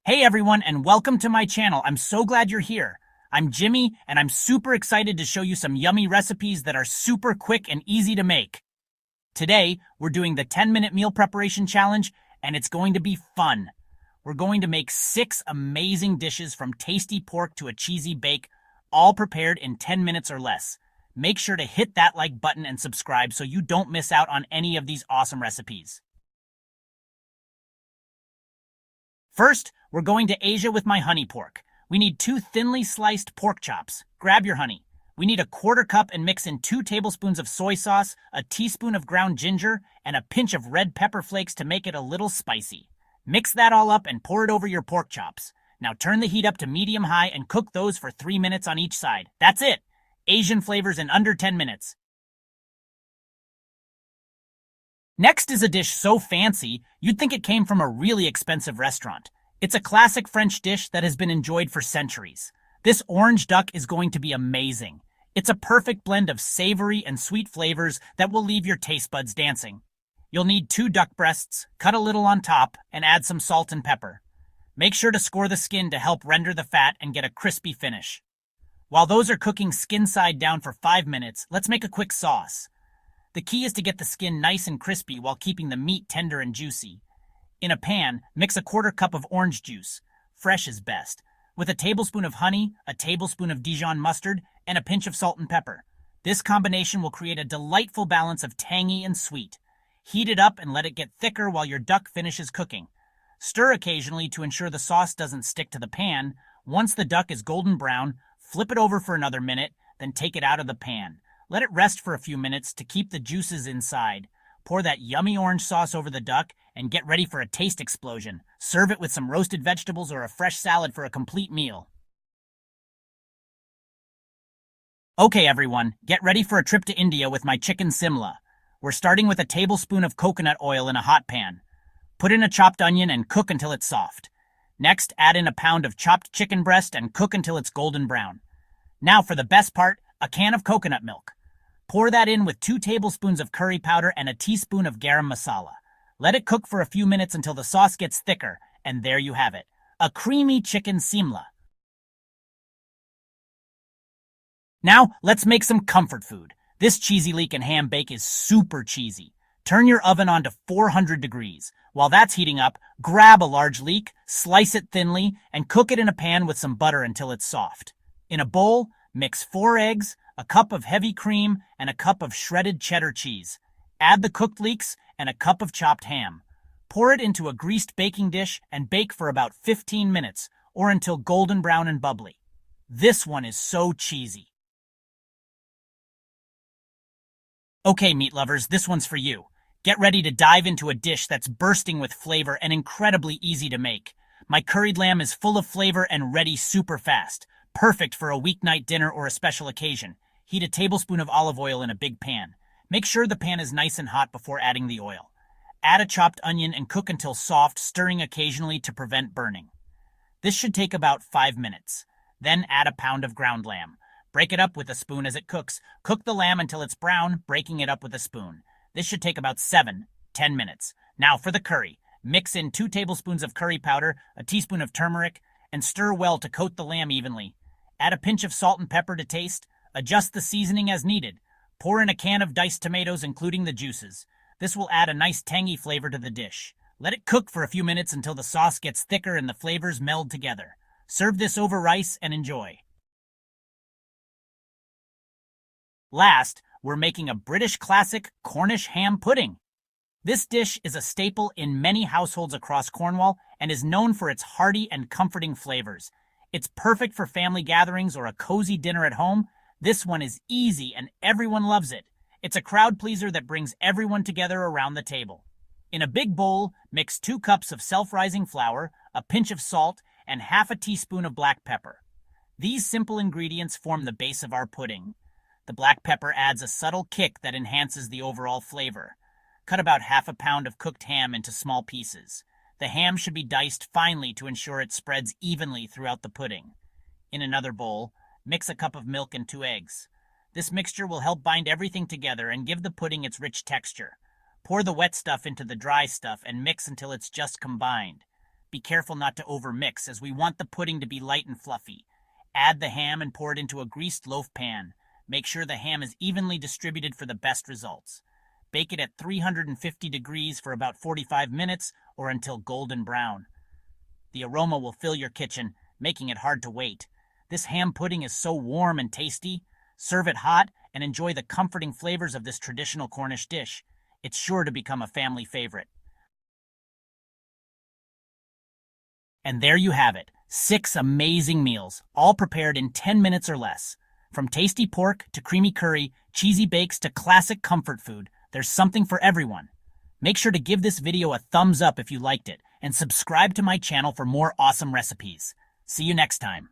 Hey everyone, and welcome to my channel. I'm so glad you're here. I'm Jimmy, and I'm super excited to show you some yummy recipes that are super quick and easy to make. Today, we're doing the 10-minute meal preparation challenge, and it's going to be fun. We're going to make 6 amazing dishes from tasty pork to a cheesy bake, all prepared in 10 minutes or less. Make sure to hit that like button and subscribe so you don't miss out on any of these awesome recipes. First, we're going to Asia with my honey pork. We need 2 thinly sliced pork chops. Grab your honey. We need a 1/4 cup and mix in 2 tablespoons of soy sauce, a teaspoon of ground ginger, and a pinch of red pepper flakes to make it a little spicy. Mix that all up and pour it over your pork chops. Now turn the heat up to medium-high and cook those for 3 minutes on each side. That's it! Asian flavors in under 10 minutes. Next is a dish so fancy, you'd think it came from a really expensive restaurant. It's a classic French dish that has been enjoyed for centuries. This orange duck is going to be amazing. It's a perfect blend of savory and sweet flavors that will leave your taste buds dancing. You'll need 2 duck breasts, cut a little on top, and add some salt and pepper. Make sure to score the skin to help render the fat and get a crispy finish. While those are cooking skin side down for 5 minutes, let's make a quick sauce. The key is to get the skin nice and crispy while keeping the meat tender and juicy. In a pan, mix a 1/4 cup of orange juice. Fresh is best. With a tablespoon of honey, a tablespoon of Dijon mustard, and a pinch of salt and pepper. This combination will create a delightful balance of tangy and sweet. Heat it up and let it get thicker while your duck finishes cooking. Stir occasionally to ensure the sauce doesn't stick to the pan. Once the duck is golden brown, flip it over for another minute, then take it out of the pan. Let it rest for a few minutes to keep the juices inside. Pour that yummy orange sauce over the duck and get ready for a taste explosion. Serve it with some roasted vegetables or a fresh salad for a complete meal. Okay everyone, get ready for a trip to India with my chicken Simla. We're starting with a tablespoon of coconut oil in a hot pan. Put in a chopped onion and cook until it's soft. Next, add in a pound of chopped chicken breast and cook until it's golden brown. Now for the best part, a can of coconut milk. Pour that in with 2 tablespoons of curry powder and a teaspoon of garam masala. Let it cook for a few minutes until the sauce gets thicker, and there you have it. A creamy chicken Simla. Now, let's make some comfort food. This cheesy leek and ham bake is super cheesy. Turn your oven on to 400 degrees. While that's heating up, grab a large leek, slice it thinly, and cook it in a pan with some butter until it's soft. In a bowl, mix 4 eggs, a cup of heavy cream, and a cup of shredded cheddar cheese. Add the cooked leeks and a cup of chopped ham. Pour it into a greased baking dish and bake for about 15 minutes, or until golden brown and bubbly. This one is so cheesy. Okay, meat lovers, this one's for you. Get ready to dive into a dish that's bursting with flavor and incredibly easy to make. My curried lamb is full of flavor and ready super fast. Perfect for a weeknight dinner or a special occasion. Heat a tablespoon of olive oil in a big pan. Make sure the pan is nice and hot before adding the oil. Add a chopped onion and cook until soft, stirring occasionally to prevent burning. This should take about 5 minutes. Then add a pound of ground lamb. Break it up with a spoon as it cooks. Cook the lamb until it's brown, breaking it up with a spoon. This should take about 7-10 minutes. Now for the curry. Mix in 2 tablespoons of curry powder, a teaspoon of turmeric, and stir well to coat the lamb evenly. Add a pinch of salt and pepper to taste. Adjust the seasoning as needed. Pour in a can of diced tomatoes, including the juices. This will add a nice tangy flavor to the dish. Let it cook for a few minutes until the sauce gets thicker and the flavors meld together. Serve this over rice and enjoy. Last, we're making a British classic Cornish ham pudding. This dish is a staple in many households across Cornwall and is known for its hearty and comforting flavors. It's perfect for family gatherings or a cozy dinner at home. This one is easy and everyone loves it. It's a crowd pleaser that brings everyone together around the table. In a big bowl, mix 2 cups of self-rising flour, a pinch of salt, and half a teaspoon of black pepper. These simple ingredients form the base of our pudding. The black pepper adds a subtle kick that enhances the overall flavor. Cut about half a pound of cooked ham into small pieces. The ham should be diced finely to ensure it spreads evenly throughout the pudding. In another bowl, mix a cup of milk and 2 eggs. This mixture will help bind everything together and give the pudding its rich texture. Pour the wet stuff into the dry stuff and mix until it's just combined. Be careful not to overmix, as we want the pudding to be light and fluffy. Add the ham and pour it into a greased loaf pan. Make sure the ham is evenly distributed for the best results. Bake it at 350 degrees for about 45 minutes or until golden brown. The aroma will fill your kitchen, making it hard to wait. This ham pudding is so warm and tasty. Serve it hot and enjoy the comforting flavors of this traditional Cornish dish. It's sure to become a family favorite. And there you have it, 6 amazing meals, all prepared in 10 minutes or less. From tasty pork to creamy curry, cheesy bakes to classic comfort food, there's something for everyone. Make sure to give this video a thumbs up if you liked it, and subscribe to my channel for more awesome recipes. See you next time.